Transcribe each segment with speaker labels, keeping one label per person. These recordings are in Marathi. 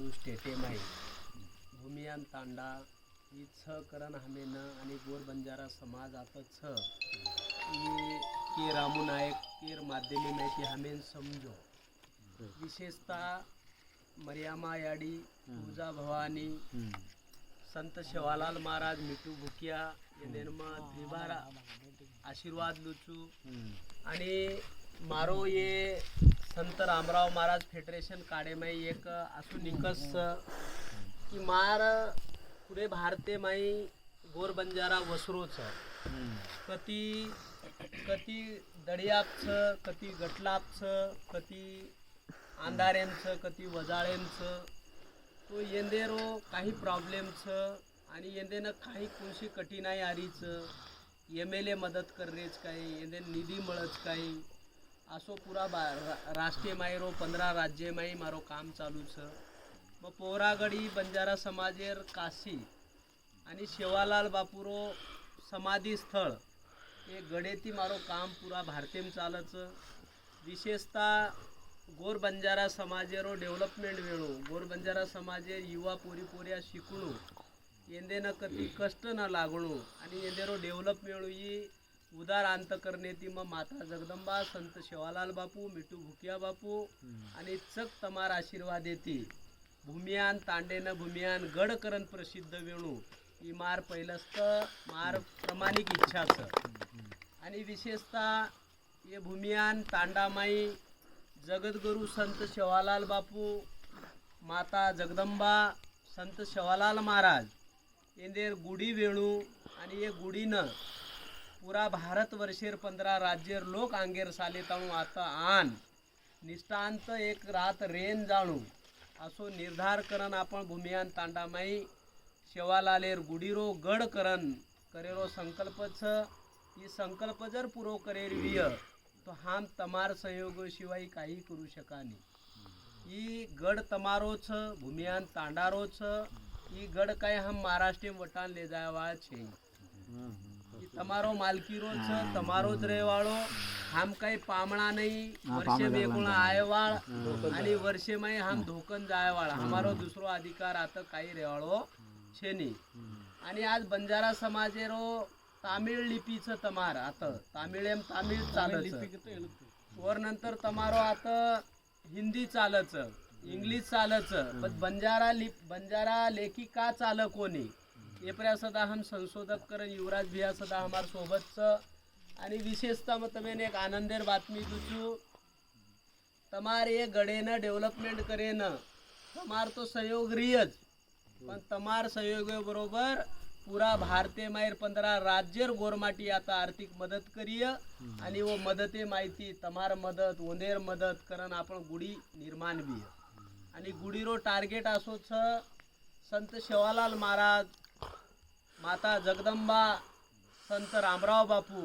Speaker 1: तमिळनाडू स्टेटेम आहे भूमियान तांडा ही छ करण हमेन आणि गोर बंजारा समाज आता छ के रामू नायक केर माध्यमी माहिती हमेन समजो विशेषतः मरियामा याडी तुळजा भवानी संत शेवालाल महाराज मिठू भुकिया येनेनमा द्विबारा आशीर्वाद लुचू आणि मारो ये संत रामराव महाराज फेडरेशन काडेमाई एक असू निकस की मार पुरे भारते माई गोर बंजारा वसरोच कती कती दडियापचं कती गटलापचं कती अंधारेंचं कती वजाळेंचं तो येंदेरो काही प्रॉब्लेमचं आणि येंदेनं काही कोणशी कठीणाई आरीचं MLA मदत कररेच काही येंदे निधी मिळच काही असो पुरा राष्ट्रीय मायरो 15 राज्य माई मारो काम चालूच मग पोरागडी बंजारा समाजेर काशी आणि शेवालाल बापूरो समाधी स्थळ हे गडेती मारो काम पुरा भारतेम चालच विशेषतः गोर बंजारा समाजेरो डेव्हलपमेंट वेळो गोर बंजारा समाजे युवा पोरी पोऱ्या शिकणू येंदेनं कधी कष्ट न लागणू आणि येंदेरो डेव्हलप वेळू ही उदार अंत करणे ती मग माता जगदंबा संत शेवालाल बापू मिठू भुकिया बापू आणि चक तमार आशीर्वाद येते भूमियान तांडेनं भूमियान गड करण प्रसिद्ध वेणू ही मार पहिलंस्त मार प्रामाणिक इच्छाच आणि विशेषतः ये भूमियान तांडामाई जगद्गुरु संत शेवालाल बापू माता जगदंबा संत शेवालाल महाराज येंदेर गुढी वेणू आणि ये गुढीनं पुरा भारत वर्षेर 15 राज्येर लोक आंगेर साले ताणू आता आन निष्ठांत एक रात रेन जाणू असो निर्धार करण आपण भूमियान तांडामाई शेवालालेर गुढीरो गड करण करेरो संकल्पच ही संकल्प जर पुरो करेर विय तो हम तमार सहयोग शिवाय काही करू शकानी ही गड तमारोच भूमियान तांडारोच ही गड काय हम महाराष्ट्र वटान ले जायवाळ छे तमारो मालकीरोच तमारोच रेवाळो हम काही पामणा नाही वर्षे बेगुण आयवाळ आणि वर्षे माई हम धोकन जायवाळ हमारो दुसरो अधिकार आता काही रेवाळो छेनी आणि आज बंजारा समाजेरो तामिळ लिपीचं तमार आता तामिळ चालच वर नंतर तमारो आता हिंदी चालच इंग्लिश चालच पण बंजारा लेखी का चाल कोणी ये पर्या सदा हम संशोधक करण युवराज भिया सदा हमार सोबतच आणि विशेषतः मग तमें एक आनंदेर बातमी दूचू तमार ये गडेनं डेव्हलपमेंट करेन तमार तो सहयोग रियच पण तमार सहयोग बरोबर पुरा भारते मायर 15 राज्यर गोरमाटी आता आर्थिक मदत करिय आणि वो मदते माहिती तमार मदत ओंदेर मदत करण आपण गुढी निर्माण बी आणि गुढीरो टार्गेट असोच संत शेवालाल महाराज माता जगदंबा संत रामराव बापू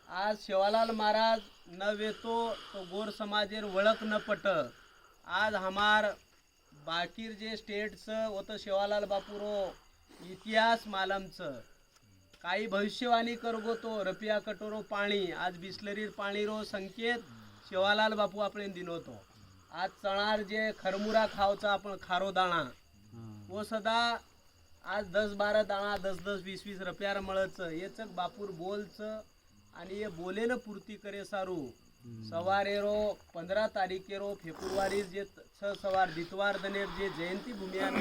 Speaker 1: आज शेवालाल महाराज न वेतो तो गोर समाजेर वळख न पट आज हमार बाकीर जे स्टेटचं होतं शेवालाल बापूरो इतिहास मालमचं काही भविष्यवाणी करगो तो रपिया कटोरो पाणी आज बिस्लरीर पाणी रो संकेत शेवालाल बापू आपण दिनोतो आज चणार जे खरमुरा खावचा आपण खारो दाणा वो सदा आज 10-12 दाणा 10-10 20-20 रुपयार मळच येचक बापूर बोलच आणि ये बोलेन पूर्ती करे सारू सवारेरो 15 तारीखेरो फेब्रुवारी जे 6 सवार दितवार दनेर जे जयंती भूमियान